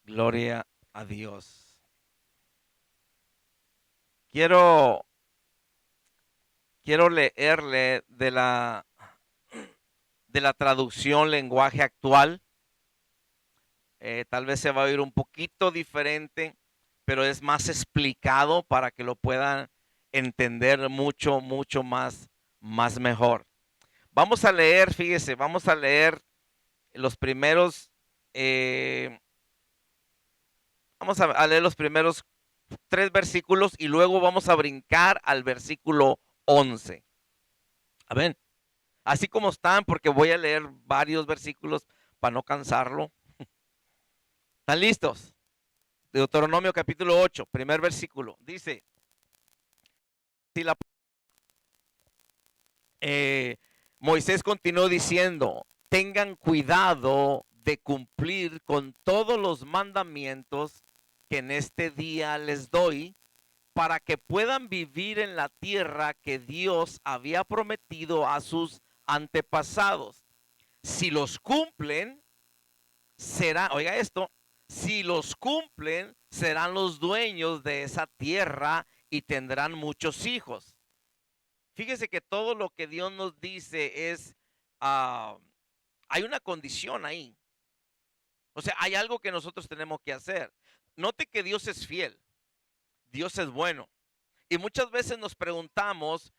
Gloria a Dios. Quiero, quiero leerle de la traducción lenguaje actual. Tal vez se va a oír un poquito diferente, pero es más explicado para que lo puedan entender mucho más mejor. Vamos a leer, fíjese, vamos a leer los primeros, eh, vamos a leer los primeros 3 versículos y luego vamos a brincar al versículo 11. A ver, así como están, porque voy a leer varios versículos para no cansarlo. ¿Están listos? Deuteronomio capítulo 8, primer versículo. Dice, si la, eh, Moisés continuó diciendo, tengan cuidado de cumplir con todos los mandamientos que en este día les doy, para que puedan vivir en la tierra que Dios había prometido a sus antepasados. Si los cumplen, será, oiga esto, si los cumplen, serán los dueños de esa tierra y tendrán muchos hijos. Fíjese que todo lo que Dios nos dice es, uh, hay una condición ahí. O sea, hay algo que nosotros tenemos que hacer. Note que Dios es fiel, Dios es bueno. Y muchas veces nos preguntamos,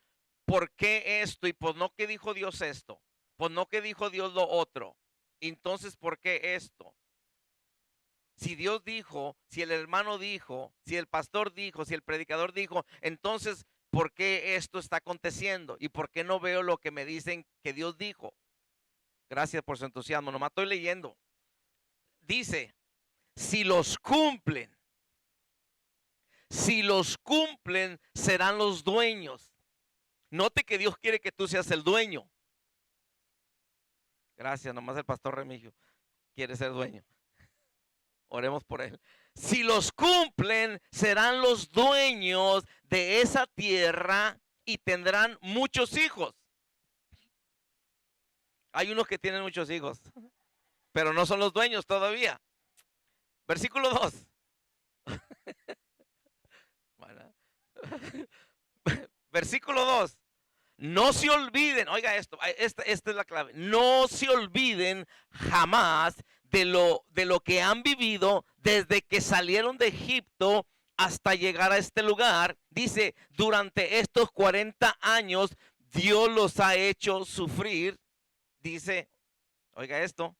¿por qué esto? Y pues no que dijo Dios esto, pues no que dijo Dios lo otro. Entonces, ¿por qué esto? Si Dios dijo, si el hermano dijo, si el pastor dijo, si el predicador dijo, entonces, ¿por qué esto está aconteciendo? ¿Y por qué no veo lo que me dicen que Dios dijo? Gracias por su entusiasmo, nomás estoy leyendo. Dice, si los cumplen, serán los dueños. Note que Dios quiere que tú seas el dueño. Gracias, nomás el pastor Remigio quiere ser dueño. Oremos por él. Si los cumplen, serán los dueños de esa tierra y tendrán muchos hijos. Hay unos que tienen muchos hijos, pero no son los dueños todavía. Versículo 2. Bueno. Versículo 2. No se olviden, oiga esto, esta es la clave. No se olviden jamás de lo que han vivido desde que salieron de Egipto hasta llegar a este lugar. Dice, durante estos 40 años Dios los ha hecho sufrir. Dice, oiga esto.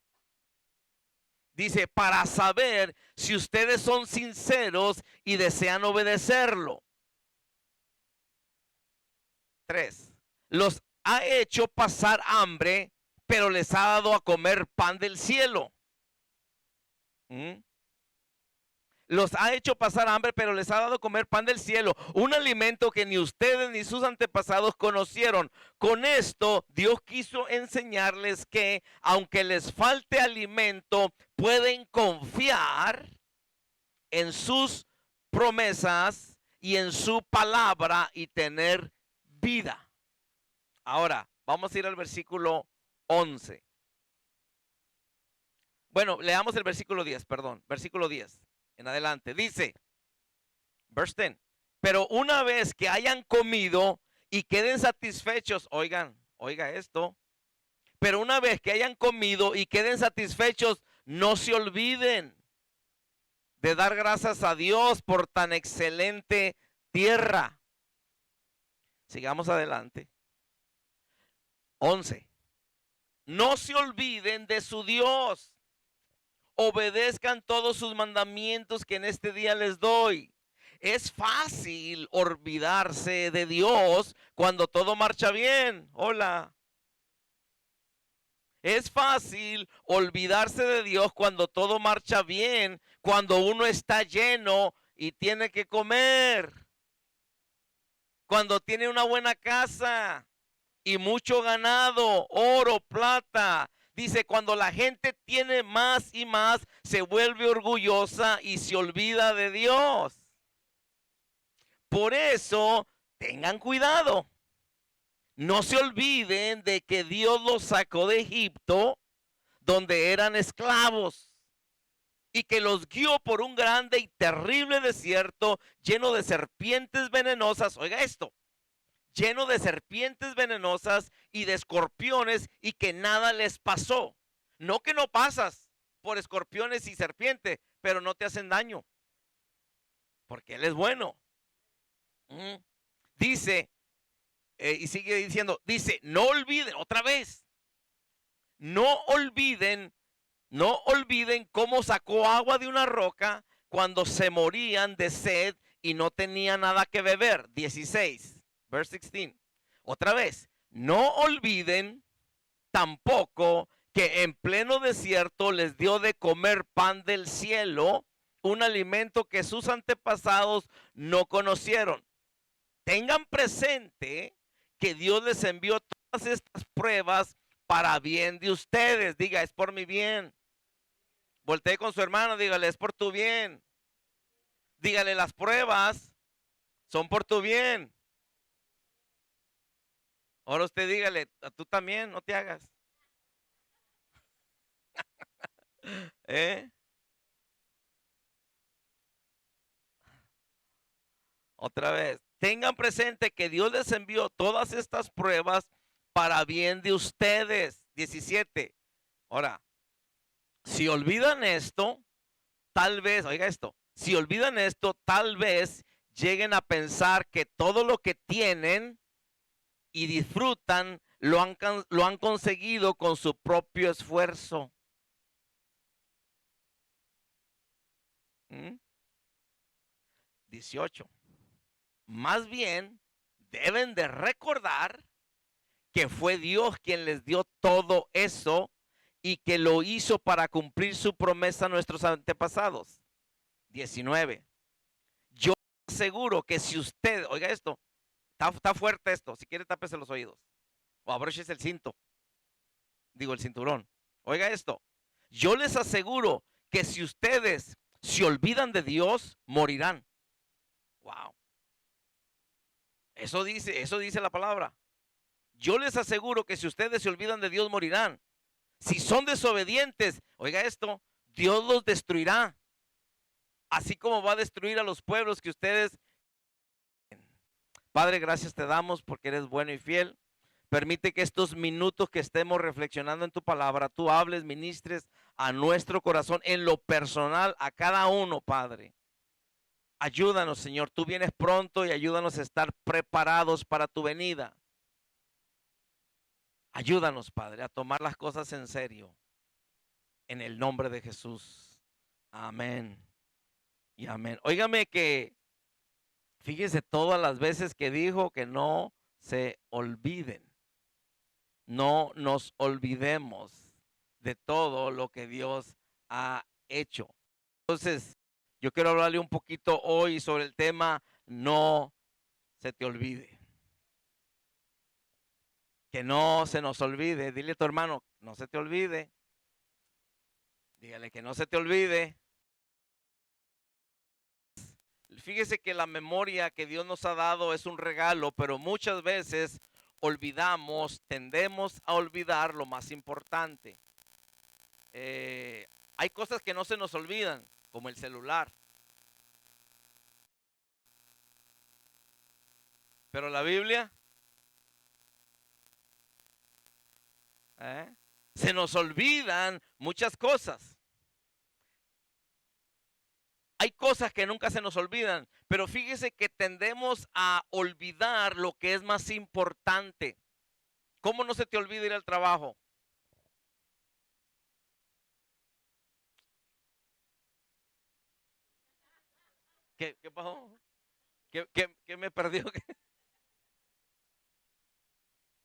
Dice, para saber si ustedes son sinceros y desean obedecerlo. 3. Los ha hecho pasar hambre, pero les ha dado a comer pan del cielo. Los ha hecho pasar hambre, pero les ha dado a comer pan del cielo, un alimento que ni ustedes ni sus antepasados conocieron. Con esto, Dios quiso enseñarles que, aunque les falte alimento, pueden confiar en sus promesas y en su palabra y tener vida. Ahora, vamos a ir al versículo 11. Bueno, leamos el versículo 10, perdón, versículo 10 en adelante. Dice, verse 10, pero una vez que hayan comido y queden satisfechos, oiga esto, pero una vez que hayan comido y queden satisfechos, no se olviden de dar gracias a Dios por tan excelente tierra. Sigamos adelante. 11. No se olviden de su Dios. Obedezcan todos sus mandamientos que en este día les doy. Es fácil olvidarse de Dios cuando todo marcha bien. Hola. Es fácil olvidarse de Dios cuando todo marcha bien, cuando uno está lleno y tiene que comer, cuando tiene una buena casa y mucho ganado, oro, plata. Dice, cuando la gente tiene más y más, se vuelve orgullosa y se olvida de Dios. Por eso, tengan cuidado. No se olviden de que Dios los sacó de Egipto, donde eran esclavos. y que los guió por un grande y terrible desierto lleno de serpientes venenosas. Oiga esto, lleno de serpientes venenosas y de escorpiones, y que nada les pasó. No que no pasas por escorpiones y serpientes, pero no te hacen daño, porque Él es bueno. Dice, y sigue diciendo, dice, no olviden, otra vez, no olviden cómo sacó agua de una roca cuando se morían de sed y no tenían nada que beber. 16, verse 16. Otra vez, no olviden tampoco que en pleno desierto les dio de comer pan del cielo, un alimento que sus antepasados no conocieron. Tengan presente que Dios les envió todas estas pruebas para bien de ustedes. Diga, es por mi bien. Voltee con su hermano, dígale, es por tu bien. Dígale, las pruebas son por tu bien. Ahora usted dígale, tú también, no te hagas. ¿Eh? Otra vez, tengan presente que Dios les envió todas estas pruebas para bien de ustedes. 17. Ahora, si olvidan esto, tal vez, oiga esto, si olvidan esto, tal vez lleguen a pensar que todo lo que tienen y disfrutan lo han conseguido con su propio esfuerzo. 18. Más bien, deben de recordar que fue Dios quien les dio todo eso y que lo hizo para cumplir su promesa a nuestros antepasados. 19. Yo aseguro que si usted, oiga esto, está fuerte esto, si quiere tápese los oídos o abróchese el cinto, digo el cinturón. Oiga esto, yo les aseguro que si ustedes se olvidan de Dios, morirán. Wow. Eso dice la palabra. Yo les aseguro que si ustedes se olvidan de Dios, morirán. Si son desobedientes, oiga esto, Dios los destruirá. Así como va a destruir a los pueblos que ustedes. Padre, gracias te damos porque eres bueno y fiel. Permite que estos minutos que estemos reflexionando en tu palabra, tú hables, ministres a nuestro corazón en lo personal, a cada uno, Padre. Ayúdanos, Señor, tú vienes pronto y ayúdanos a estar preparados para tu venida. Ayúdanos, Padre, a tomar las cosas en serio. En el nombre de Jesús. Amén. Y amén. Óigame que, fíjese todas las veces que dijo que no se olviden. No nos olvidemos de todo lo que Dios ha hecho. Entonces, yo quiero hablarle un poquito hoy sobre el tema no se te olvide. Que no se nos olvide. Dile a tu hermano, no se te olvide. Dígale que no se te olvide. Fíjese que la memoria que Dios nos ha dado es un regalo, pero muchas veces tendemos a olvidar lo más importante. Hay cosas que no se nos olvidan, como el celular. Pero la Biblia, se nos olvidan muchas cosas. Hay cosas que nunca se nos olvidan, pero fíjese que tendemos a olvidar lo que es más importante. ¿Cómo no se te olvida ir al trabajo? ¿Qué pasó? ¿Qué me perdió?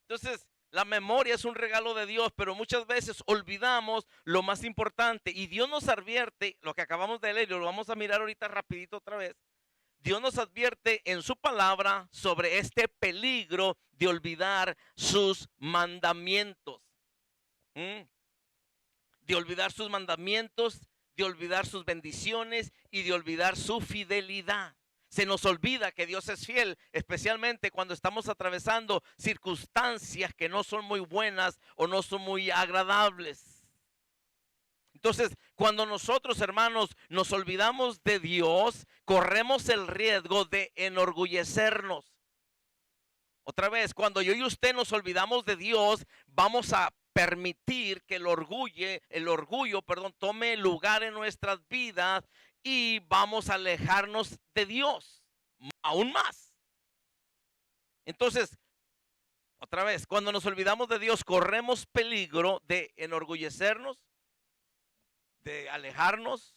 Entonces, la memoria es un regalo de Dios, pero muchas veces olvidamos lo más importante. Y Dios nos advierte, lo que acabamos de leer, y lo vamos a mirar ahorita rapidito otra vez. Dios nos advierte en su palabra sobre este peligro de olvidar sus mandamientos. De olvidar sus mandamientos, de olvidar sus bendiciones y de olvidar su fidelidad. Se nos olvida que Dios es fiel, especialmente cuando estamos atravesando circunstancias que no son muy buenas o no son muy agradables. Entonces, cuando nosotros, hermanos, nos olvidamos de Dios, corremos el riesgo de enorgullecernos. Otra vez, cuando yo y usted nos olvidamos de Dios, vamos a permitir que el orgullo, tome lugar en nuestras vidas y vamos a alejarnos de Dios aún más. Entonces, otra vez, cuando nos olvidamos de Dios, corremos peligro de enorgullecernos, de alejarnos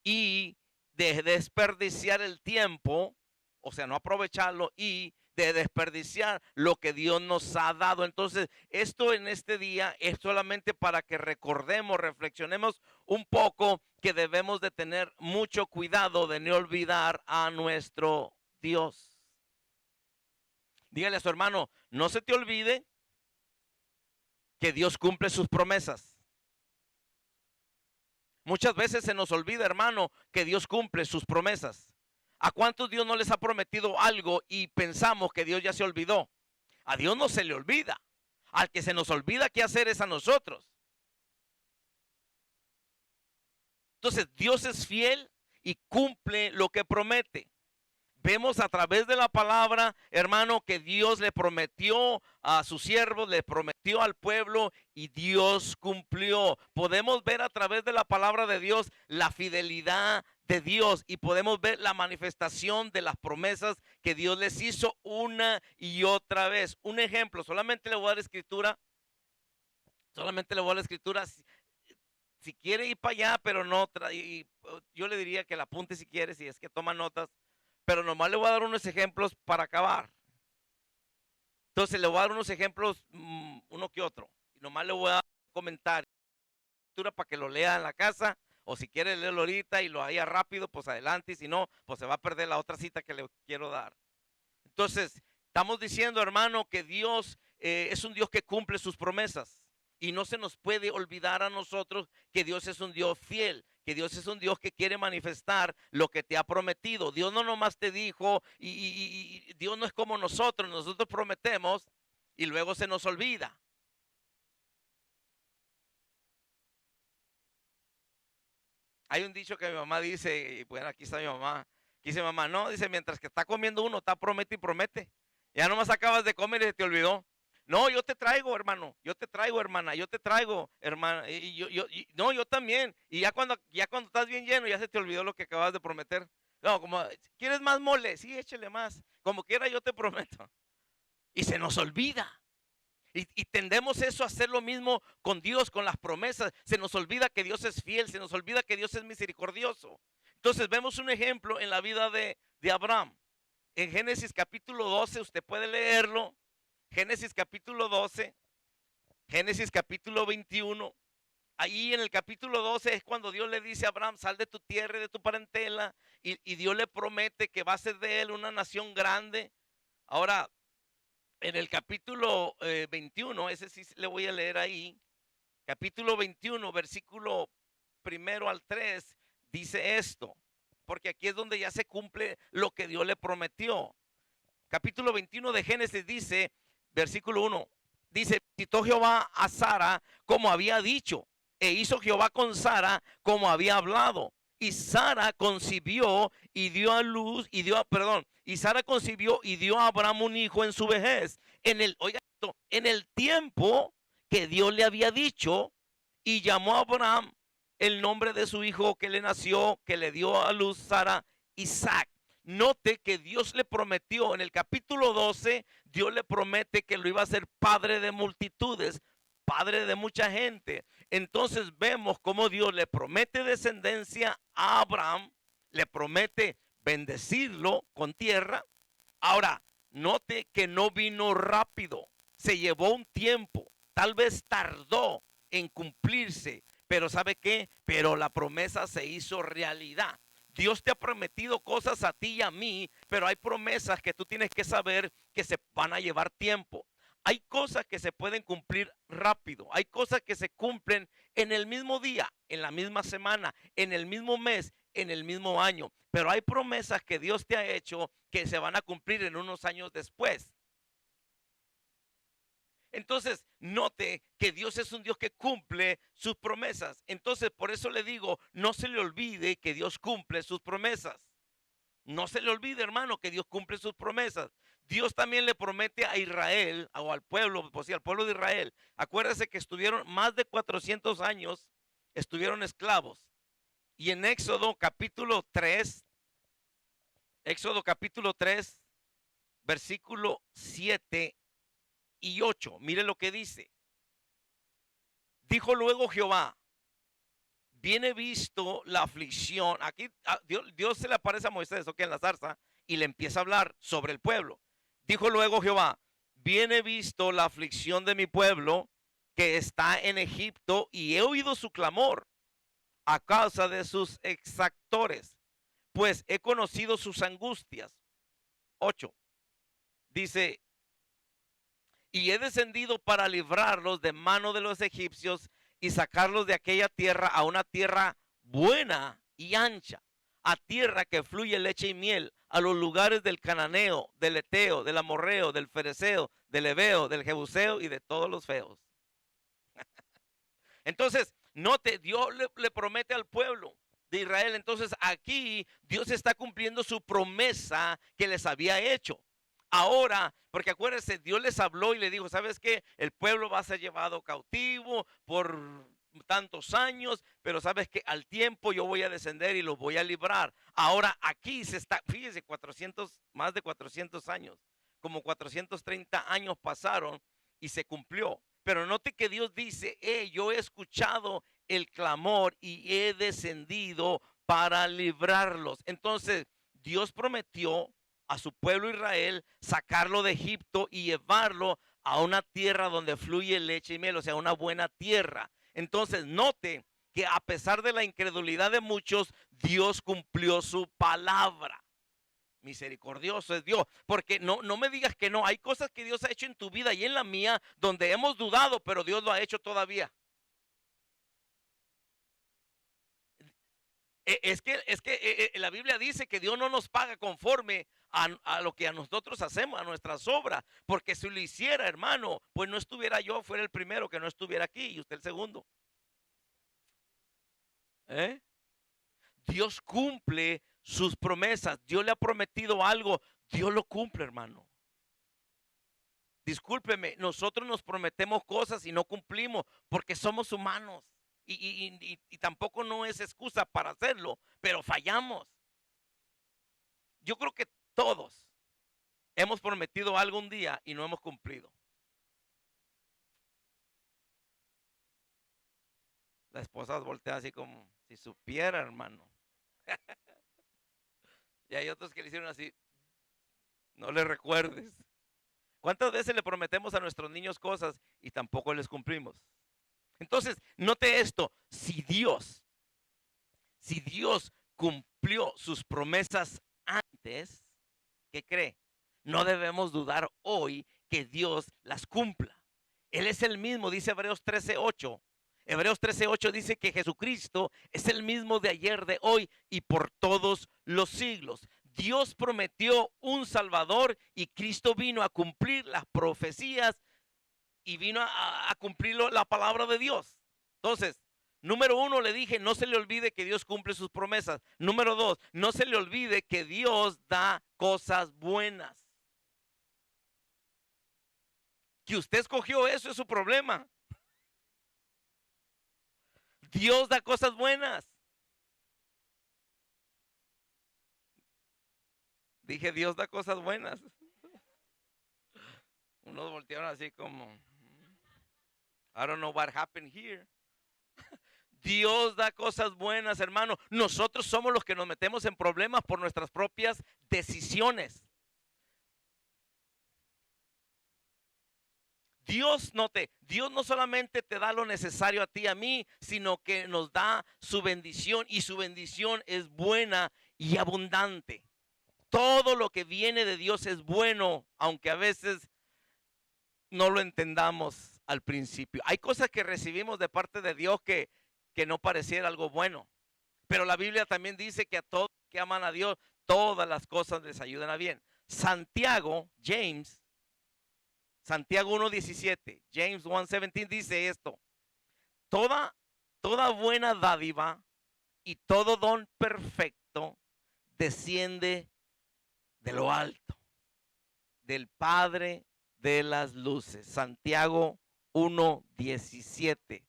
y de desperdiciar el tiempo, o sea, no aprovecharlo y de desperdiciar lo que Dios nos ha dado. Entonces, esto en este día es solamente para que recordemos, reflexionemos un poco que debemos de tener mucho cuidado de no olvidar a nuestro Dios. Dígale a su hermano, no se te olvide que Dios cumple sus promesas. Muchas veces se nos olvida, hermano, que Dios cumple sus promesas. ¿A cuántos Dios no les ha prometido algo y pensamos que Dios ya se olvidó? A Dios no se le olvida. Al que se nos olvida qué hacer es a nosotros. Entonces, Dios es fiel y cumple lo que promete. Vemos a través de la palabra, hermano, que Dios le prometió a sus siervos, le prometió al pueblo y Dios cumplió. Podemos ver a través de la palabra de Dios la fidelidad de Dios y podemos ver la manifestación de las promesas que Dios les hizo una y otra vez. Un ejemplo, solamente le voy a dar escritura. Si quiere ir para allá, pero no, yo le diría que la apunte si quiere, si es que toma notas. Pero nomás le voy a dar unos ejemplos para acabar. Entonces le voy a dar unos ejemplos, uno que otro. Y nomás le voy a dar un comentario para que lo lea en la casa. O si quiere leerlo ahorita y lo haya rápido, pues adelante. Y si no, pues se va a perder la otra cita que le quiero dar. Entonces, estamos diciendo, hermano, que Dios es un Dios que cumple sus promesas. Y no se nos puede olvidar a nosotros que Dios es un Dios fiel, que Dios es un Dios que quiere manifestar lo que te ha prometido. Dios no nomás te dijo, y Dios no es como nosotros prometemos y luego se nos olvida. Hay un dicho que mi mamá dice, y bueno, aquí está mi mamá, que dice mamá, no, dice, mientras que está comiendo uno, está promete y promete. Ya nomás acabas de comer y se te olvidó. No, yo te traigo, hermano, yo te traigo, hermana, yo te traigo, hermana, no, yo también. Y ya cuando estás bien lleno, ya se te olvidó lo que acabas de prometer. No, como, ¿quieres más mole? Sí, échale más. Como quiera, yo te prometo. Y se nos olvida. Y tendemos eso a hacer lo mismo con Dios, con las promesas. Se nos olvida que Dios es fiel, se nos olvida que Dios es misericordioso. Entonces vemos un ejemplo en la vida de Abraham. En Génesis capítulo 12, usted puede leerlo. Génesis capítulo 12, Génesis capítulo 21. Ahí en el capítulo 12 es cuando Dios le dice a Abraham, sal de tu tierra y de tu parentela. Y Dios le promete que va a ser de él una nación grande. Ahora, en el capítulo 21, ese sí le voy a leer ahí. Capítulo 21, versículo 1 al 3, dice esto. Porque aquí es donde ya se cumple lo que Dios le prometió. Capítulo 21 de Génesis dice, versículo 1, dice, visitó Jehová a Sara como había dicho, e hizo Jehová con Sara como había hablado. Y Sara concibió y dio a luz, y Sara concibió y dio a Abraham un hijo en su vejez. En el tiempo que Dios le había dicho, y llamó a Abraham el nombre de su hijo que le nació, que le dio a luz Sara, Isaac. Note que Dios le prometió en el capítulo 12, Dios le promete que lo iba a hacer padre de multitudes, padre de mucha gente. Entonces vemos cómo Dios le promete descendencia a Abraham, le promete bendecirlo con tierra. Ahora, note que no vino rápido, se llevó un tiempo, tal vez tardó en cumplirse, pero ¿sabe qué? Pero la promesa se hizo realidad. Dios te ha prometido cosas a ti y a mí, pero hay promesas que tú tienes que saber que se van a llevar tiempo. Hay cosas que se pueden cumplir rápido, hay cosas que se cumplen en el mismo día, en la misma semana, en el mismo mes, en el mismo año, pero hay promesas que Dios te ha hecho que se van a cumplir en unos años después. Entonces, note que Dios es un Dios que cumple sus promesas. Entonces, por eso le digo, no se le olvide que Dios cumple sus promesas. No se le olvide, hermano, que Dios cumple sus promesas. Dios también le promete a Israel, o al pueblo, pues sí, al pueblo de Israel. Acuérdese que estuvieron más de 400 años, estuvieron esclavos. Y en Éxodo capítulo 3, versículo 7 y 8. Mire lo que dice. Dijo luego Jehová, bien he visto la aflicción. Aquí Dios se le aparece a Moisés, en la zarza, y le empieza a hablar sobre el pueblo. Dijo luego Jehová, bien he visto la aflicción de mi pueblo que está en Egipto, y he oído su clamor a causa de sus exactores, pues he conocido sus angustias. 8. Dice, y he descendido para librarlos de mano de los egipcios y sacarlos de aquella tierra a una tierra buena y ancha, a tierra que fluye leche y miel, a los lugares del cananeo, del eteo, del amorreo, del fereceo, del heveo, del jebuseo y de todos los feos. Entonces, note, Dios le promete al pueblo de Israel. Entonces, aquí Dios está cumpliendo su promesa que les había hecho. Ahora, porque acuérdense, Dios les habló y le dijo, ¿sabes qué? El pueblo va a ser llevado cautivo por tantos años, pero sabes que al tiempo yo voy a descender y los voy a librar. Ahora aquí se está, fíjese, más de 400 años, como 430 años pasaron y se cumplió. Pero note que Dios dice, yo he escuchado el clamor y he descendido para librarlos. Entonces, Dios prometió a su pueblo Israel sacarlo de Egipto y llevarlo a una tierra donde fluye leche y miel, o sea, una buena tierra. Entonces, note que a pesar de la incredulidad de muchos, Dios cumplió su palabra. Misericordioso es Dios, porque no me digas que no, hay cosas que Dios ha hecho en tu vida y en la mía donde hemos dudado, pero Dios lo ha hecho todavía. La Biblia dice que Dios no nos paga conforme a lo que a nosotros hacemos, a nuestras obras, porque si lo hiciera, hermano, pues no estuviera yo, fuera el primero que no estuviera aquí y usted el segundo. ¿Eh? Dios cumple sus promesas. Dios le ha prometido algo, Dios lo cumple, hermano. Discúlpeme, nosotros nos prometemos cosas y no cumplimos porque somos humanos y tampoco no es excusa para hacerlo, pero fallamos. Yo creo que todos hemos prometido algo un día y no hemos cumplido. La esposa voltea así como si supiera, hermano. Y hay otros que le hicieron así, no le recuerdes. ¿Cuántas veces le prometemos a nuestros niños cosas y tampoco les cumplimos? Entonces, note esto, si Dios cumplió sus promesas antes, ¿qué cree? No debemos dudar hoy que Dios las cumpla. Él es el mismo, dice Hebreos 13:8. Hebreos 13:8 dice que Jesucristo es el mismo de ayer, de hoy y por todos los siglos. Dios prometió un Salvador y Cristo vino a cumplir las profecías y vino a cumplir la palabra de Dios. Entonces, número uno, le dije, no se le olvide que Dios cumple sus promesas. Número dos, no se le olvide que Dios da cosas buenas. Que usted escogió eso es su problema. Dios da cosas buenas. Dije, Dios da cosas buenas. Unos voltearon así como, I don't know what happened here. Dios da cosas buenas, hermano. Nosotros somos los que nos metemos en problemas por nuestras propias decisiones. Dios no solamente te da lo necesario a ti y a mí, sino que nos da su bendición y su bendición es buena y abundante. Todo lo que viene de Dios es bueno, aunque a veces no lo entendamos al principio. Hay cosas que recibimos de parte de Dios que no pareciera algo bueno, pero la Biblia también dice que a todos que aman a Dios, todas las cosas les ayudan a bien. Santiago, James, Santiago 1:17, James 1:17 dice esto: toda, toda buena dádiva y todo don perfecto desciende de lo alto, del Padre de las luces. Santiago 1:17.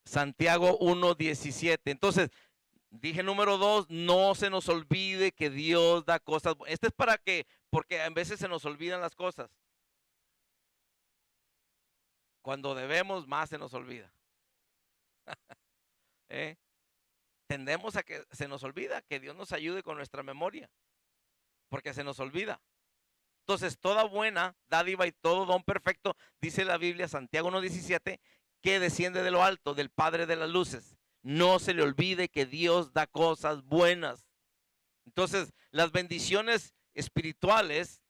Santiago 1:17. Entonces, dije número 2, no se nos olvide que Dios da cosas. Este es para que, porque a veces se nos olvidan las cosas. Cuando debemos, más se nos olvida. ¿Eh? Tendemos a que se nos olvida, que Dios nos ayude con nuestra memoria, porque se nos olvida. Entonces, toda buena dádiva y todo don perfecto, dice la Biblia, Santiago 1:17, que desciende de lo alto, del Padre de las luces. No se le olvide que Dios da cosas buenas. Entonces, las bendiciones espirituales,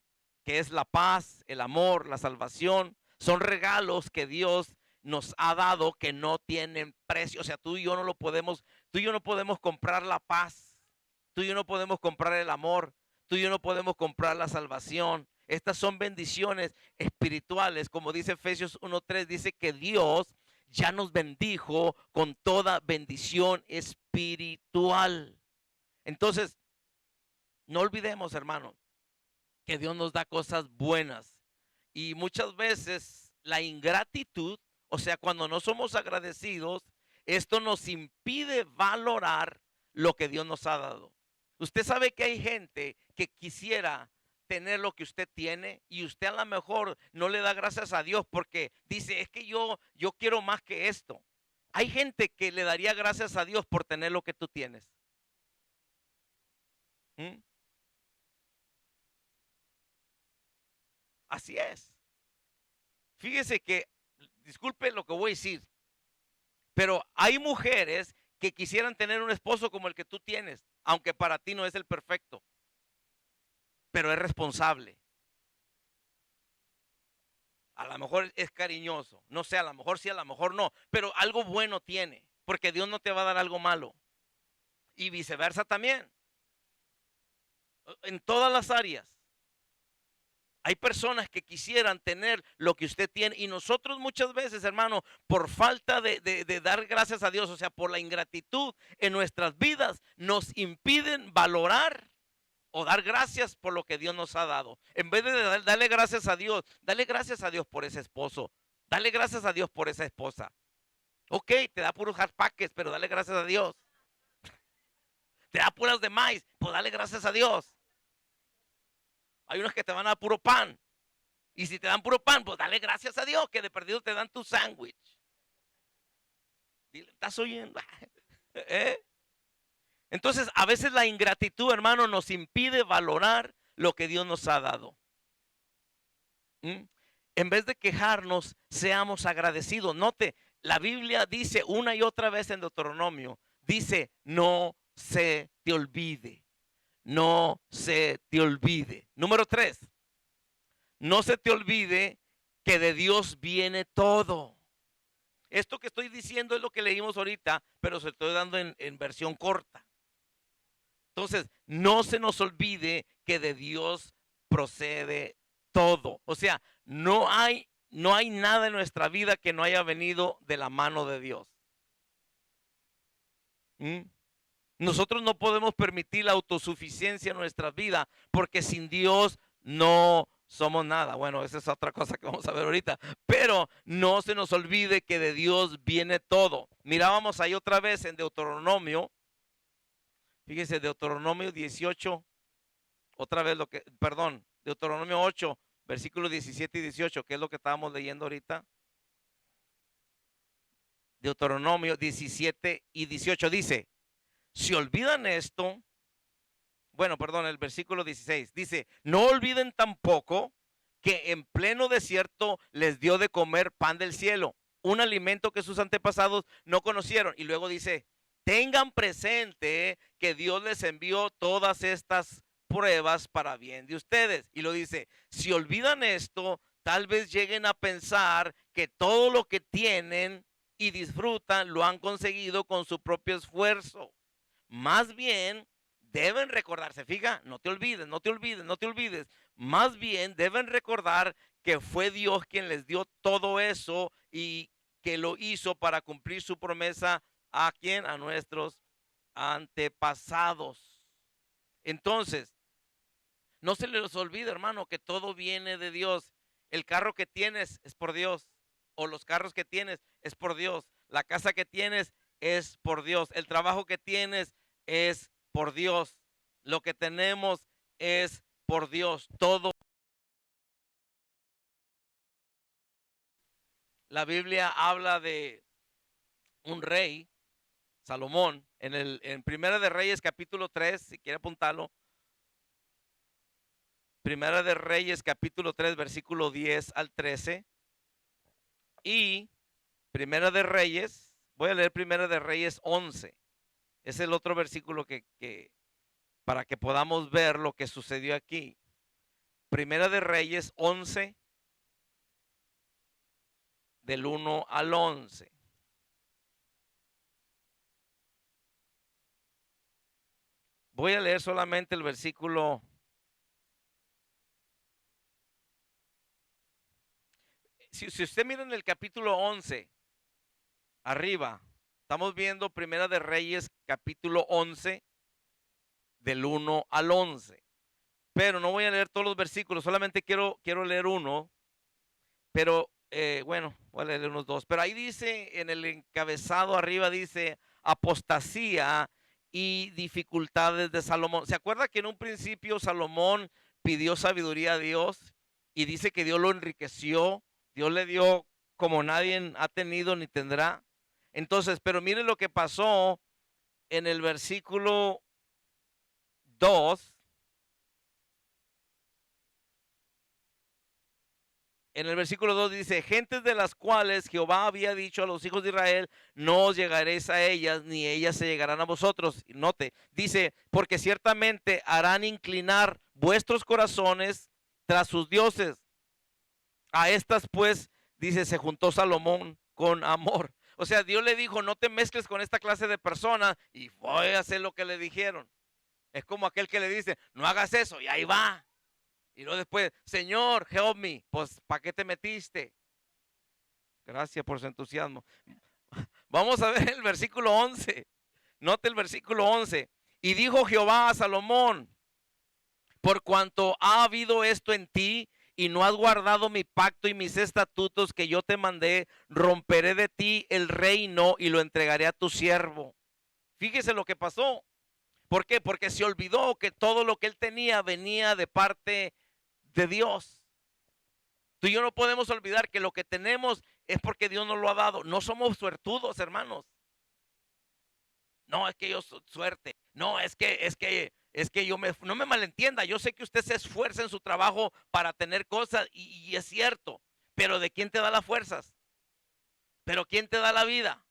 que es la paz, el amor, la salvación, son regalos que Dios nos ha dado que no tienen precio. O sea, tú y yo no podemos comprar la paz. Tú y yo no podemos comprar el amor. Tú y yo no podemos comprar la salvación. Estas son bendiciones espirituales. Como dice Efesios 1:3, dice que Dios ya nos bendijo con toda bendición espiritual. Entonces, no olvidemos, hermano, que Dios nos da cosas buenas. Y muchas veces la ingratitud, o sea, cuando no somos agradecidos, esto nos impide valorar lo que Dios nos ha dado. Usted sabe que hay gente que quisiera tener lo que usted tiene y usted a lo mejor no le da gracias a Dios porque dice, es que yo quiero más que esto. Hay gente que le daría gracias a Dios por tener lo que tú tienes. ¿Mm? Así es. Fíjese que, disculpe lo que voy a decir, pero hay mujeres que quisieran tener un esposo como el que tú tienes, aunque para ti no es el perfecto, pero es responsable. A lo mejor es cariñoso, no sé, a lo mejor sí, a lo mejor no, pero algo bueno tiene, porque Dios no te va a dar algo malo. Y viceversa también, en todas las áreas. Hay personas que quisieran tener lo que usted tiene y nosotros muchas veces, hermano, por falta de dar gracias a Dios, o sea, por la ingratitud en nuestras vidas, nos impiden valorar o dar gracias por lo que Dios nos ha dado. En vez de darle gracias a Dios, dale gracias a Dios por ese esposo, dale gracias a Dios por esa esposa. Ok, te da puros hot pockets, pero dale gracias a Dios. Te da puras de maíz, pues dale gracias a Dios. Hay unos que te van a dar puro pan. Y si te dan puro pan, pues dale gracias a Dios que de perdido te dan tu sándwich. ¿Estás oyendo? ¿Eh? Entonces, a veces la ingratitud, hermano, nos impide valorar lo que Dios nos ha dado. En vez de quejarnos, seamos agradecidos. Note, la Biblia dice una y otra vez en Deuteronomio, dice, no se te olvide. No se te olvide. Número 3. No se te olvide que de Dios viene todo. Esto que estoy diciendo es lo que leímos ahorita, pero se estoy dando en versión corta. Entonces, no se nos olvide que de Dios procede todo. O sea, no hay nada en nuestra vida que no haya venido de la mano de Dios. Nosotros no podemos permitir la autosuficiencia en nuestra vida porque sin Dios no somos nada. Bueno, esa es otra cosa que vamos a ver ahorita. Pero no se nos olvide que de Dios viene todo. Mirábamos ahí otra vez en Deuteronomio. Fíjese, Deuteronomio 18. Otra vez Deuteronomio 8, versículos 17 y 18, que es lo que estábamos leyendo ahorita. Deuteronomio 17 y 18 dice, si olvidan esto, el versículo 16 dice, no olviden tampoco que en pleno desierto les dio de comer pan del cielo, un alimento que sus antepasados no conocieron. Y luego dice, tengan presente que Dios les envió todas estas pruebas para bien de ustedes. Y lo dice, si olvidan esto, tal vez lleguen a pensar que todo lo que tienen y disfrutan lo han conseguido con su propio esfuerzo. Más bien, deben recordarse, fija, no te olvides, no te olvides, no te olvides. Más bien deben recordar que fue Dios quien les dio todo eso y que lo hizo para cumplir su promesa a quién, a nuestros antepasados. Entonces, no se les olvide, hermano, que todo viene de Dios. El carro que tienes es por Dios, o los carros que tienes es por Dios. La casa que tienes es por Dios. El trabajo que tienes es por Dios. Lo que tenemos es por Dios. Todo. La Biblia habla de un rey, Salomón, en Primera de Reyes capítulo 3, si quiere apuntarlo. Primera de Reyes capítulo 3, versículo 10 al 13. Y Primera de Reyes, voy a leer Primera de Reyes 11. Es el otro versículo que para que podamos ver lo que sucedió aquí. Primera de Reyes 11, del 1 al 11. Voy a leer solamente el versículo. Si usted mira en el capítulo 11, arriba, estamos viendo Primera de Reyes, capítulo 11, del 1 al 11. Pero no voy a leer todos los versículos, solamente quiero leer uno. Pero bueno, voy a leer unos dos. Pero ahí dice, en el encabezado arriba dice, apostasía y dificultades de Salomón. ¿Se acuerda que en un principio Salomón pidió sabiduría a Dios y dice que Dios lo enriqueció? Dios le dio como nadie ha tenido ni tendrá. Entonces, pero mire lo que pasó en el versículo 2. En el versículo 2 dice, gentes de las cuales Jehová había dicho a los hijos de Israel, no os llegaréis a ellas, ni ellas se llegarán a vosotros. Note, dice, porque ciertamente harán inclinar vuestros corazones tras sus dioses. A estas pues, dice, se juntó Salomón con amor. O sea, Dios le dijo, no te mezcles con esta clase de personas y voy a hacer lo que le dijeron. Es como aquel que le dice, no hagas eso y ahí va. Y luego después, Señor, help me. Pues, ¿para qué te metiste? Gracias por su entusiasmo. Vamos a ver el versículo 11. Note el versículo 11. Y dijo Jehová a Salomón, por cuanto ha habido esto en ti y no has guardado mi pacto y mis estatutos que yo te mandé, romperé de ti el reino y lo entregaré a tu siervo. Fíjese lo que pasó. ¿Por qué? Porque se olvidó que todo lo que él tenía venía de parte de Dios. Tú y yo no podemos olvidar que lo que tenemos es porque Dios nos lo ha dado. No somos suertudos, hermanos. No, es que yo soy suerte. No, es que yo no me malentienda. Yo sé que usted se esfuerza en su trabajo para tener cosas y es cierto. Pero ¿de quién te da las fuerzas? ¿Pero quién te da la vida?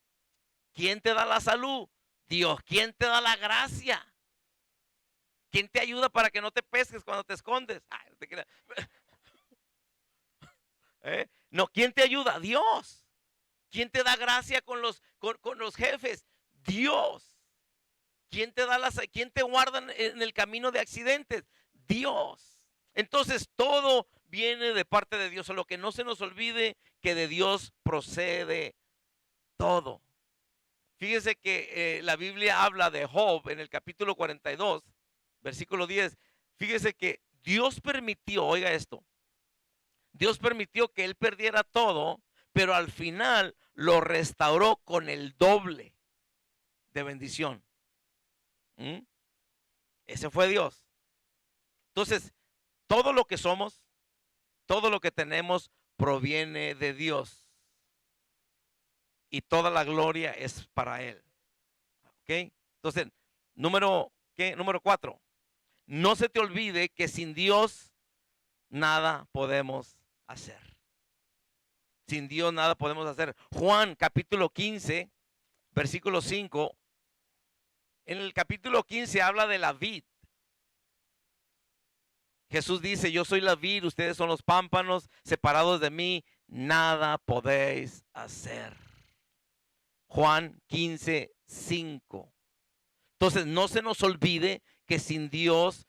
¿Quién te da la salud? Dios. ¿Quién te da la gracia? ¿Quién te ayuda para que no te pesques cuando te escondes? Ay, no te creas. No, ¿quién te ayuda? Dios. ¿Quién te da gracia con los jefes? Dios. ¿Quién te guarda en el camino de accidentes? Dios. Entonces todo viene de parte de Dios. A lo que no se nos olvide que de Dios procede todo. Fíjese que la Biblia habla de Job en el capítulo 42, versículo 10. Fíjese que Dios permitió, oiga esto, Dios permitió que él perdiera todo, pero al final lo restauró con el doble de bendición. ¿Mm? Ese fue Dios. Entonces, todo lo que somos, todo lo que tenemos proviene de Dios. Y toda la gloria es para Él. ¿Ok? Entonces, número 4. No se te olvide que sin Dios nada podemos hacer. Sin Dios nada podemos hacer. Juan capítulo 15, versículo 5. En el capítulo 15 habla de la vid. Jesús dice, yo soy la vid, ustedes son los pámpanos, separados de mí, nada podéis hacer. Juan 15, 5. Entonces no se nos olvide que sin Dios,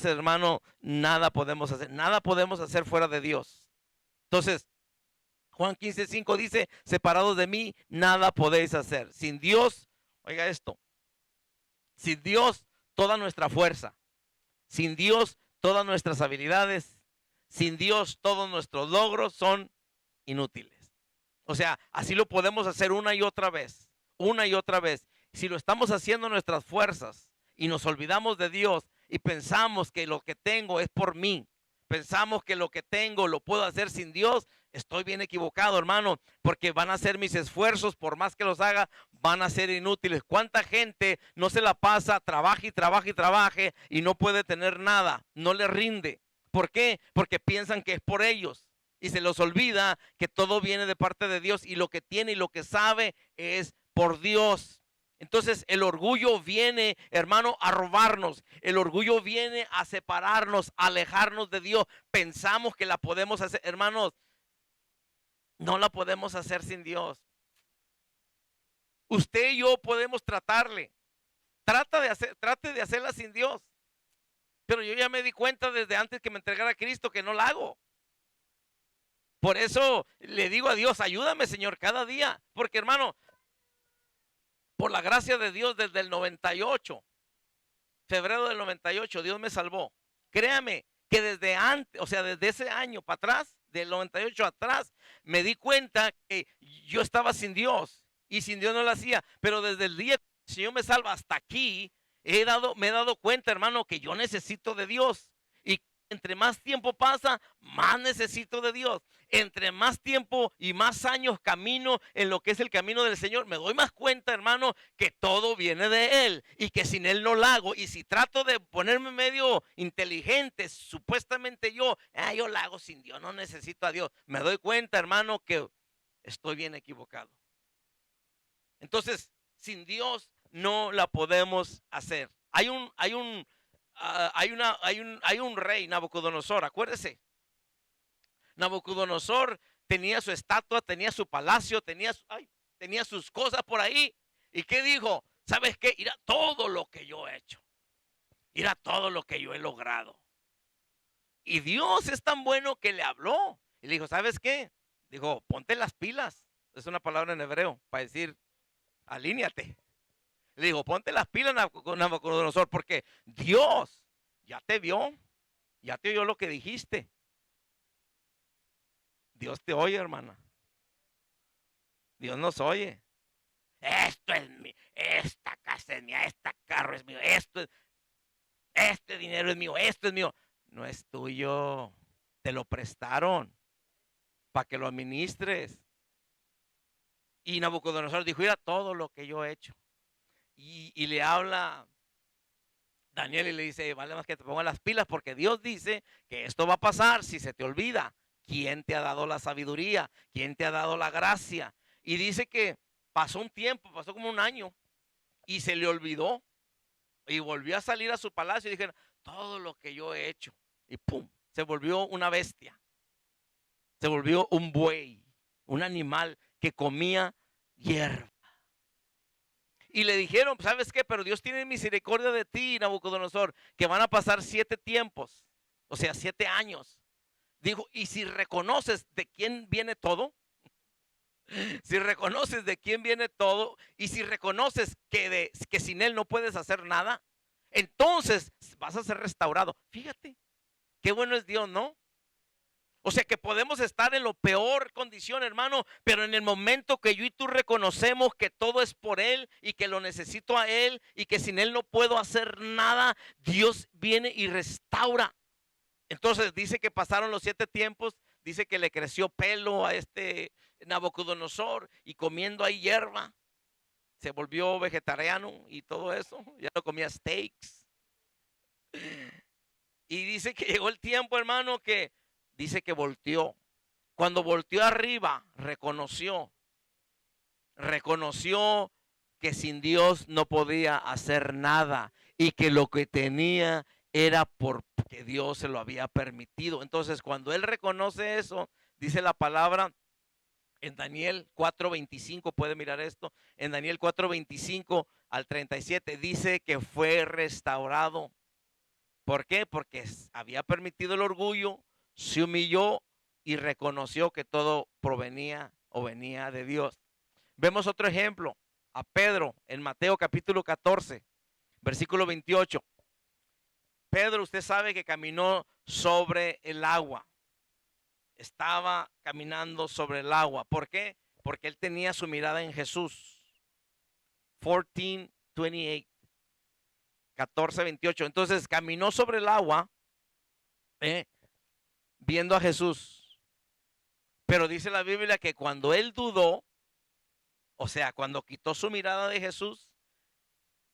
hermano, nada podemos hacer. Nada podemos hacer fuera de Dios. Entonces, Juan 15:5 dice, separados de mí, nada podéis hacer. Sin Dios, oiga esto, sin Dios, toda nuestra fuerza, sin Dios, todas nuestras habilidades, sin Dios, todos nuestros logros son inútiles. O sea, así lo podemos hacer una y otra vez, una y otra vez. Si lo estamos haciendo en nuestras fuerzas y nos olvidamos de Dios y pensamos que lo que tengo es por mí, pensamos que lo que tengo lo puedo hacer sin Dios, estoy bien equivocado, hermano, porque van a ser mis esfuerzos, por más que los haga, van a ser inútiles. ¿Cuánta gente no se la pasa, trabaja y trabaja y trabaje y no puede tener nada, no le rinde? ¿Por qué? Porque piensan que es por ellos y se los olvida que todo viene de parte de Dios y lo que tiene y lo que sabe es por Dios. Entonces el orgullo viene, hermano, a robarnos. El orgullo viene a separarnos, a alejarnos de Dios. Pensamos que la podemos hacer, hermanos. No la podemos hacer sin Dios. Usted y yo podemos tratarle. Trate de hacerla sin Dios. Pero yo ya me di cuenta desde antes que me entregara a Cristo que no la hago. Por eso le digo a Dios, ayúdame, Señor, cada día. Porque, hermano, por la gracia de Dios, desde el 98, febrero del 98, Dios me salvó. Créame que desde antes, o sea, desde ese año para atrás, del 98 atrás, me di cuenta que yo estaba sin Dios y sin Dios no lo hacía. Pero desde el día que el Señor me salva hasta aquí, me he dado cuenta, hermano, que yo necesito de Dios. Y entre más tiempo pasa, más necesito de Dios. Entre más tiempo y más años camino en lo que es el camino del Señor, me doy más cuenta, hermano, que todo viene de Él y que sin Él no lo hago. Y si trato de ponerme medio inteligente, supuestamente yo lo hago sin Dios, no necesito a Dios. Me doy cuenta, hermano, que estoy bien equivocado. Entonces, sin Dios no la podemos hacer. Hay un rey, Nabucodonosor, acuérdese. Nabucodonosor tenía su estatua, tenía su palacio, tenía sus cosas por ahí. ¿Y qué dijo? ¿Sabes qué? Mira todo lo que yo he hecho. Mira todo lo que yo he logrado. Y Dios es tan bueno que le habló. Y le dijo, ¿sabes qué? Dijo, ponte las pilas. Es una palabra en hebreo para decir, alíñate. Le dijo, ponte las pilas, Nabucodonosor, porque Dios ya te vio, ya te oyó lo que dijiste. Dios te oye, hermana. Dios nos oye. Esto es mío, esta casa es mía, este carro es mío, este dinero es mío, esto es mío. No es tuyo, te lo prestaron para que lo administres. Y Nabucodonosor dijo, mira todo lo que yo he hecho. Y le habla Daniel y le dice, vale más que te pongas las pilas porque Dios dice que esto va a pasar si se te olvida. ¿Quién te ha dado la sabiduría? ¿Quién te ha dado la gracia? Y dice que pasó un tiempo, pasó como un año y se le olvidó y volvió a salir a su palacio y dijeron, todo lo que yo he hecho. Y pum, se volvió una bestia. Se volvió un buey, un animal que comía hierba. Y le dijeron, ¿sabes qué? Pero Dios tiene misericordia de ti, Nabucodonosor, que van a pasar 7 tiempos, o sea, 7 años. Dijo, y si reconoces de quién viene todo, si reconoces de quién viene todo, y si reconoces que sin Él no puedes hacer nada, entonces vas a ser restaurado. Fíjate, qué bueno es Dios, ¿no? O sea que podemos estar en la peor condición, hermano, pero en el momento que yo y tú reconocemos que todo es por Él y que lo necesito a Él y que sin Él no puedo hacer nada, Dios viene y restaura. Entonces dice que pasaron los 7 tiempos, dice que le creció pelo a este Nabucodonosor y comiendo ahí hierba, se volvió vegetariano y todo eso, ya no comía steaks. Y dice que llegó el tiempo, hermano, que dice que volteó. Cuando volteó arriba, reconoció que sin Dios no podía hacer nada y que lo que tenía era porque Dios se lo había permitido. Entonces, cuando él reconoce eso, dice la palabra En Daniel 4:25, puede mirar esto. En Daniel 4:25 al 37 dice que fue restaurado. ¿Por qué? Porque había permitido el orgullo, se humilló y reconoció que todo provenía o venía de Dios. Vemos otro ejemplo, a Pedro en Mateo capítulo 14, versículo 28. Pedro, usted sabe que caminó sobre el agua. Estaba caminando sobre el agua. ¿Por qué? Porque él tenía su mirada en Jesús. 14:28. 14:28. Entonces caminó sobre el agua, viendo a Jesús. Pero dice la Biblia que cuando él dudó, o sea, cuando quitó su mirada de Jesús,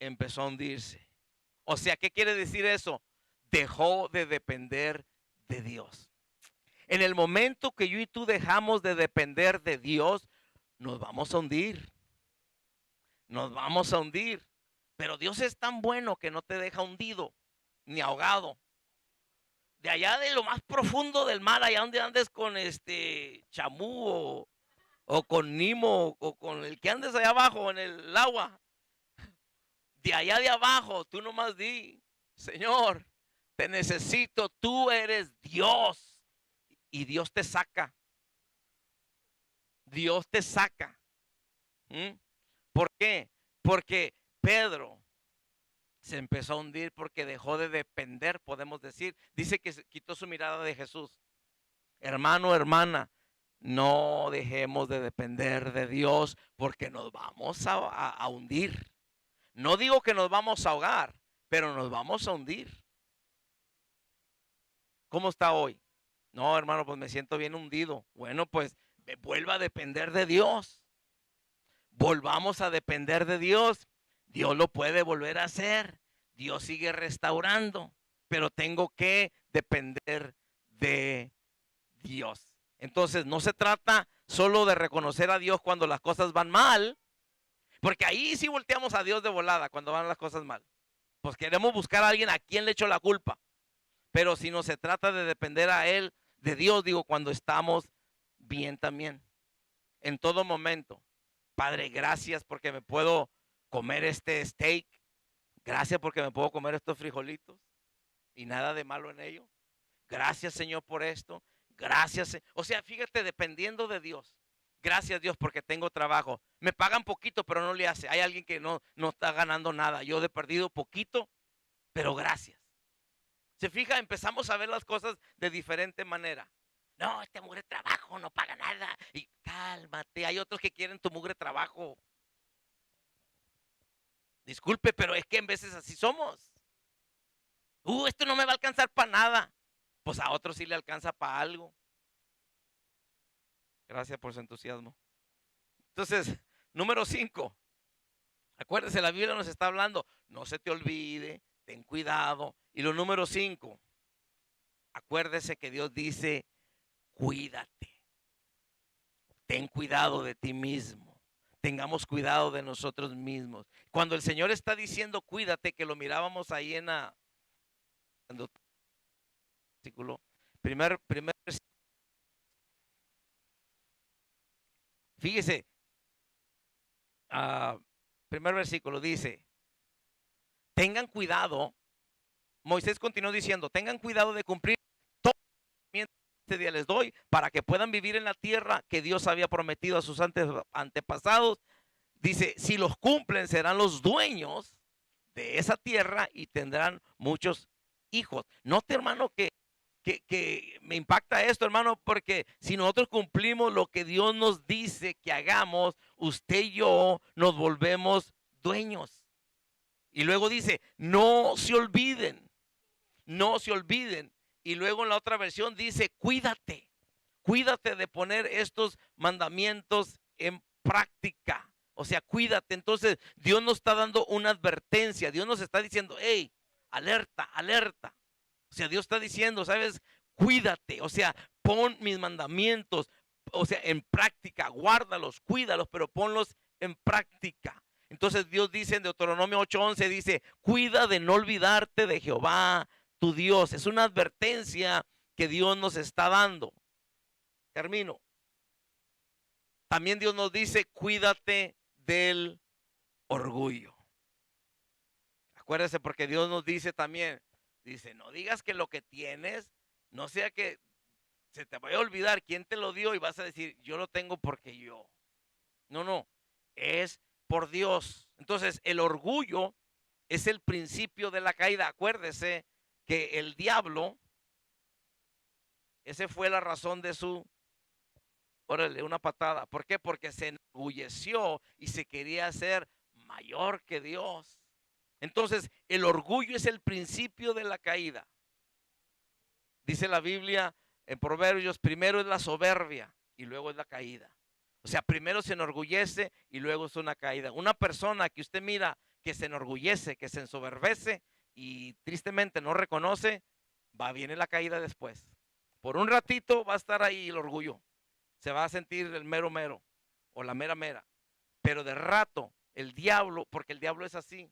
empezó a hundirse. O sea, ¿qué quiere decir eso? Dejó de depender de Dios. En el momento que yo y tú dejamos de depender de Dios, nos vamos a hundir. Nos vamos a hundir. Pero Dios es tan bueno que no te deja hundido ni ahogado. De allá de lo más profundo del mar, allá donde andes con chamú o con Nimo o con el que andes allá abajo en el agua, de allá de abajo, tú nomás di, Señor, te necesito, tú eres Dios. Y Dios te saca. Dios te saca. ¿Por qué? Porque Pedro se empezó a hundir porque dejó de depender, podemos decir. Dice que quitó su mirada de Jesús. Hermano, hermana, no dejemos de depender de Dios porque nos vamos a hundir. No digo que nos vamos a ahogar, pero nos vamos a hundir. ¿Cómo está hoy? No, hermano, pues me siento bien hundido. Bueno, pues vuelva a depender de Dios. Volvamos a depender de Dios. Dios lo puede volver a hacer. Dios sigue restaurando, pero tengo que depender de Dios. Entonces, no se trata solo de reconocer a Dios cuando las cosas van mal, porque ahí sí volteamos a Dios de volada cuando van las cosas mal. Pues queremos buscar a alguien a quien le echo la culpa. Pero si no se trata de depender a Él, de Dios, digo, cuando estamos bien también, en todo momento. Padre, gracias porque me puedo comer este steak. Gracias porque me puedo comer estos frijolitos y nada de malo en ello. Gracias, Señor, por esto. Gracias. O sea, fíjate, dependiendo de Dios. Gracias, Dios, porque tengo trabajo. Me pagan poquito, pero no le hace. Hay alguien que no está ganando nada. Yo he perdido poquito, pero gracias. Se fija, empezamos a ver las cosas de diferente manera. No, este mugre trabajo no paga nada. Y cálmate, hay otros que quieren tu mugre trabajo. Disculpe, pero es que en veces así somos. Esto no me va a alcanzar para nada. Pues a otros sí le alcanza para algo. Gracias por su entusiasmo. Entonces, número 5. Acuérdese, la Biblia nos está hablando. No se te olvide, ten cuidado. Y lo número 5. Acuérdese que Dios dice, cuídate. Ten cuidado de ti mismo. Tengamos cuidado de nosotros mismos. Cuando el Señor está diciendo cuídate, que lo mirábamos ahí en la versículo, primer fíjese, primer versículo dice, tengan cuidado. Moisés continuó diciendo, tengan cuidado de cumplir todo lo que este día les doy para que puedan vivir en la tierra que Dios había prometido a sus antepasados. Dice, si los cumplen serán los dueños de esa tierra y tendrán muchos hijos. Note, hermano, que me impacta esto, hermano, porque si nosotros cumplimos lo que Dios nos dice que hagamos, usted y yo nos volvemos dueños. Y luego dice, no se olviden, no se olviden. Y luego en la otra versión dice, cuídate, cuídate de poner estos mandamientos en práctica. O sea, cuídate. Entonces, Dios nos está dando una advertencia. Dios nos está diciendo, hey, alerta, alerta. O sea, Dios está diciendo, ¿sabes? Cuídate. O sea, pon mis mandamientos, o sea, en práctica. Guárdalos, cuídalos, pero ponlos en práctica. Entonces Dios dice en Deuteronomio 8:11, dice, cuida de no olvidarte de Jehová, tu Dios. Es una advertencia que Dios nos está dando. Termino. También Dios nos dice, cuídate del orgullo. Acuérdese, porque Dios nos dice también, dice, no digas que lo que tienes, no sea que se te vaya a olvidar quién te lo dio y vas a decir, yo lo tengo porque yo. No, no, es por Dios. Entonces, el orgullo es el principio de la caída. Acuérdese que el diablo, esa fue la razón de su, órale, una patada. ¿Por qué? Porque se enorgulleció y se quería hacer mayor que Dios. Entonces, el orgullo es el principio de la caída. Dice la Biblia en Proverbios, primero es la soberbia y luego es la caída. O sea, primero se enorgullece y luego es una caída. Una persona que usted mira que se enorgullece, que se ensoberbece y tristemente no reconoce, viene la caída después. Por un ratito va a estar ahí el orgullo. Se va a sentir el mero mero o la mera mera. Pero de rato, el diablo, porque el diablo es así,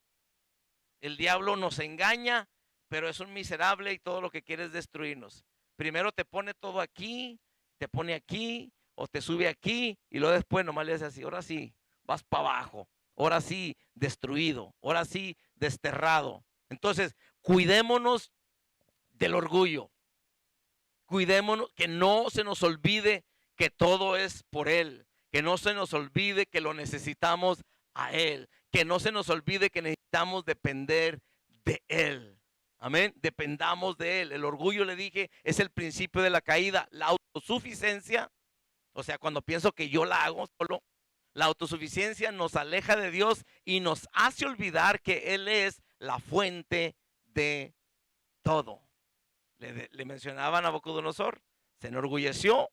el diablo nos engaña, pero es un miserable y todo lo que quiere es destruirnos. Primero te pone todo aquí, te pone aquí, o te sube aquí, y luego después nomás le hace así, ahora sí, vas para abajo, ahora sí, destruido, ahora sí, desterrado. Entonces, cuidémonos del orgullo, cuidémonos, que no se nos olvide que todo es por Él, que no se nos olvide que lo necesitamos a Él, que no se nos olvide que necesitamos depender de Él. Amén, dependamos de Él. El orgullo, le dije, es el principio de la caída. La autosuficiencia, o sea, cuando pienso que yo la hago solo, la autosuficiencia nos aleja de Dios y nos hace olvidar que Él es la fuente de todo. Le mencionaba a Nabucodonosor, se enorgulleció,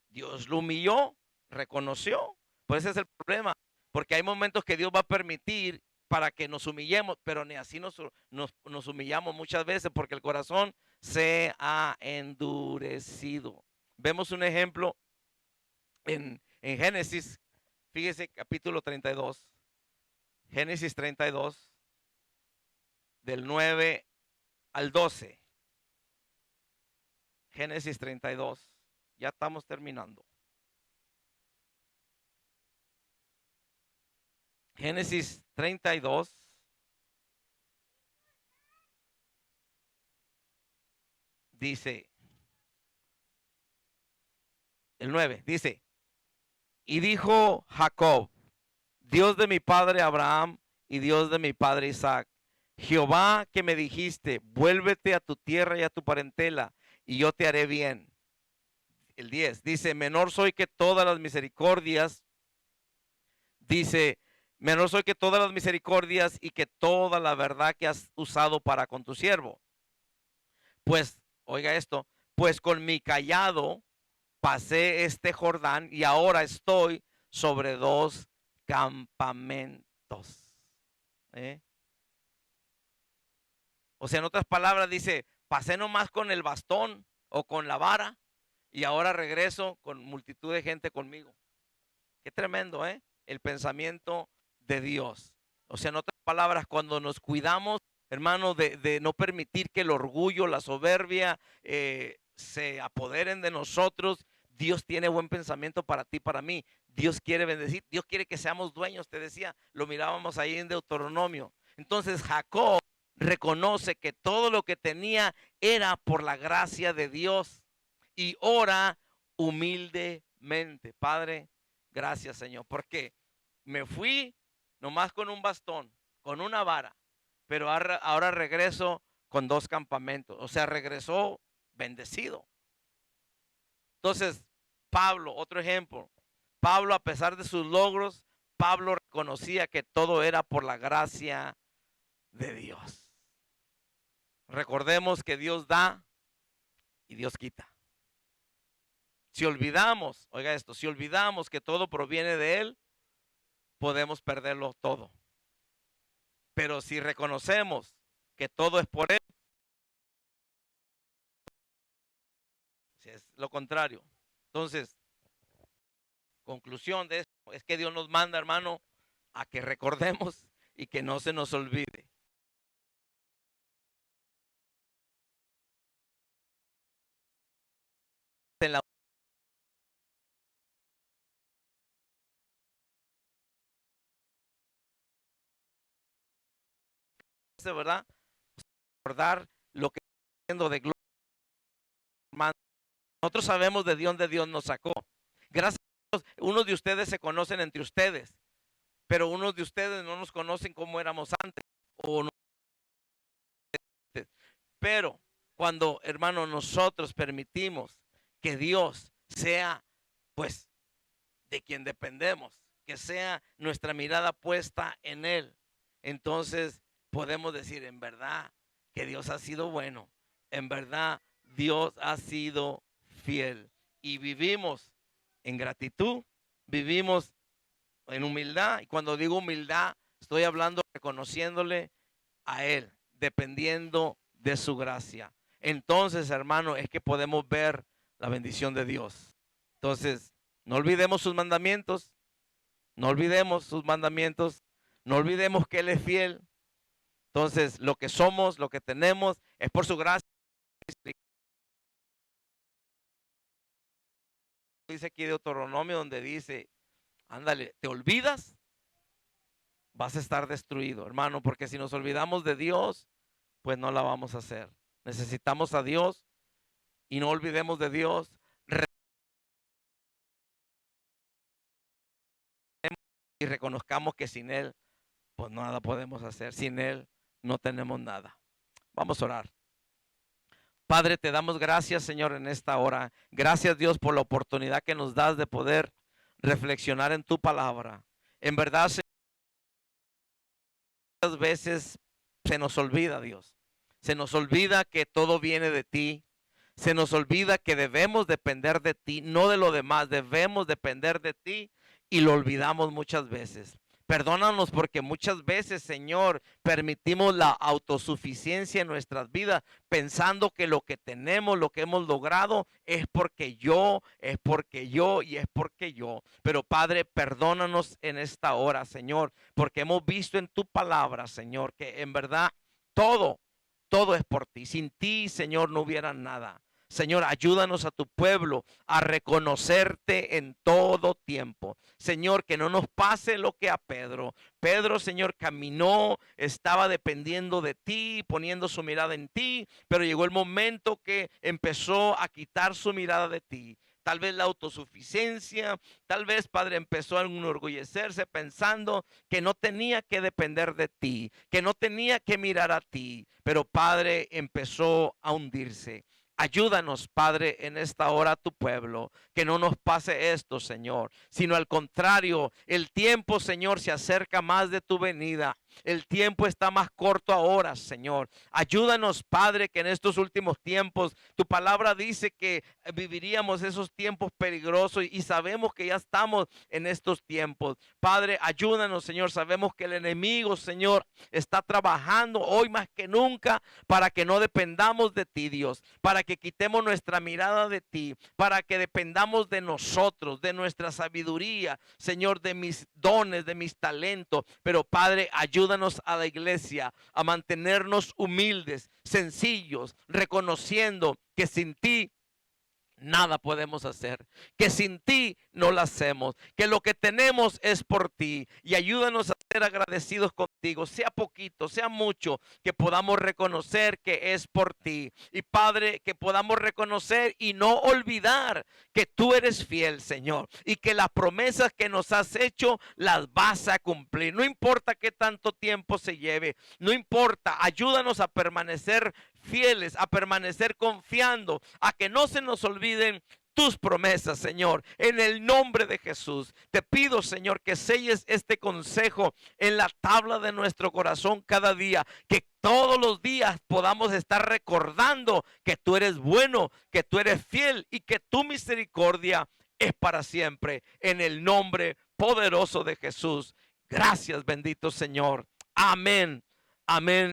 Dios lo humilló, reconoció. Pues ese es el problema, porque hay momentos que Dios va a permitir para que nos humillemos, pero ni así nos humillamos muchas veces porque el corazón se ha endurecido. Vemos un ejemplo en Génesis, fíjese, capítulo 32, Génesis 32, del 9 al 12. Génesis 32, ya estamos terminando. Génesis 32 dice, el 9 dice, y dijo Jacob, Dios de mi padre Abraham y Dios de mi padre Isaac, Jehová que me dijiste, vuélvete a tu tierra y a tu parentela, y yo te haré bien. El 10 dice, menor soy que todas las misericordias, dice, menor soy que todas las misericordias y que toda la verdad que has usado para con tu siervo. Pues, oiga esto, pues con mi callado pasé este Jordán y ahora estoy sobre dos campamentos. ¿Eh? O sea, en otras palabras dice, pasé nomás con el bastón o con la vara y ahora regreso con multitud de gente conmigo. Qué tremendo, ¿eh? El pensamiento de Dios. O sea, en otras palabras, cuando nos cuidamos, hermano, de no permitir que el orgullo, la soberbia se apoderen de nosotros, Dios tiene buen pensamiento para ti, para mí. Dios quiere bendecir, Dios quiere que seamos dueños, te decía, lo mirábamos ahí en Deuteronomio. Entonces Jacob reconoce que todo lo que tenía era por la gracia de Dios y ora humildemente. Padre, gracias, Señor, porque me fui nomás con un bastón, con una vara, pero ahora regreso con dos campamentos. O sea, regresó bendecido. Entonces, Pablo, otro ejemplo. Pablo, a pesar de sus logros, Pablo reconocía que todo era por la gracia de Dios. Recordemos que Dios da y Dios quita. Si olvidamos, oiga esto, si olvidamos que todo proviene de Él, podemos perderlo todo. Pero si reconocemos que todo es por Él, es lo contrario. Entonces, conclusión de esto es que Dios nos manda, hermano, a que recordemos y que no se nos olvide. En la ¿verdad? Recordar lo que está haciendo de gloria, hermano. Nosotros sabemos de dónde Dios nos sacó. Gracias a Dios, unos de ustedes se conocen entre ustedes, pero unos de ustedes no nos conocen como éramos antes. O no, pero cuando, hermano, nosotros permitimos que Dios sea, pues, de quien dependemos, que sea nuestra mirada puesta en Él, entonces podemos decir en verdad que Dios ha sido bueno, en verdad Dios ha sido fiel y vivimos en gratitud, vivimos en humildad, y cuando digo humildad estoy hablando reconociéndole a Él, dependiendo de su gracia. Entonces, hermano, es que podemos ver la bendición de Dios. Entonces, no olvidemos sus mandamientos, no olvidemos sus mandamientos, no olvidemos que Él es fiel. Entonces, lo que somos, lo que tenemos, es por su gracia. Dice aquí de Deuteronomio, donde dice, ándale, ¿te olvidas? Vas a estar destruido, hermano, porque si nos olvidamos de Dios, pues no la vamos a hacer. Necesitamos a Dios y no olvidemos de Dios. Y reconozcamos que sin Él, pues nada podemos hacer. Sin Él no tenemos nada. Vamos a orar. Padre, te damos gracias, Señor, en esta hora. Gracias, Dios, por la oportunidad que nos das de poder reflexionar en tu palabra. En verdad, Señor, muchas veces se nos olvida, Dios. Se nos olvida que todo viene de ti. Se nos olvida que debemos depender de ti, no de lo demás. Debemos depender de ti y lo olvidamos muchas veces. Perdónanos porque muchas veces, Señor, permitimos la autosuficiencia en nuestras vidas, pensando que lo que tenemos, lo que hemos logrado, es porque yo y es porque yo. Pero Padre, perdónanos en esta hora, Señor, porque hemos visto en tu palabra, Señor, que en verdad todo es por ti. Sin ti, Señor, no hubiera nada. Señor, ayúdanos a tu pueblo a reconocerte en todo tiempo. Señor, que no nos pase lo que a Pedro. Pedro, Señor, caminó, estaba dependiendo de ti, poniendo su mirada en ti, pero llegó el momento que empezó a quitar su mirada de ti. Tal vez la autosuficiencia, tal vez, Padre, empezó a enorgullecerse pensando que no tenía que depender de ti, que no tenía que mirar a ti, pero Padre, empezó a hundirse. Ayúdanos, Padre, en esta hora a tu pueblo, que no nos pase esto, Señor, sino al contrario, el tiempo, Señor, se acerca más de tu venida. El tiempo está más corto ahora, Señor. Ayúdanos, Padre, que en estos últimos tiempos, tu palabra dice que viviríamos esos tiempos peligrosos y sabemos que ya estamos en estos tiempos. Padre, ayúdanos, Señor. Sabemos que el enemigo, Señor, está trabajando hoy más que nunca para que no dependamos de ti, Dios, para que quitemos nuestra mirada de ti, para que dependamos de nosotros, de nuestra sabiduría, Señor, de mis dones, de mis talentos. Pero Padre, ayúdanos a la iglesia a mantenernos humildes, sencillos, reconociendo que sin ti nada podemos hacer, que sin ti no lo hacemos, que lo que tenemos es por ti, y ayúdanos a ser agradecidos contigo, sea poquito, sea mucho, que podamos reconocer que es por ti. Y Padre, que podamos reconocer y no olvidar que tú eres fiel, Señor, y que las promesas que nos has hecho las vas a cumplir. No importa qué tanto tiempo se lleve, no importa, ayúdanos a permanecer fieles, a permanecer confiando, a que no se nos olviden tus promesas, Señor. En el nombre de Jesús, te pido, Señor, que selles este consejo en la tabla de nuestro corazón cada día, que todos los días podamos estar recordando que tú eres bueno, que tú eres fiel y que tu misericordia es para siempre. En el nombre poderoso de Jesús. Gracias, bendito Señor. Amén. Amén.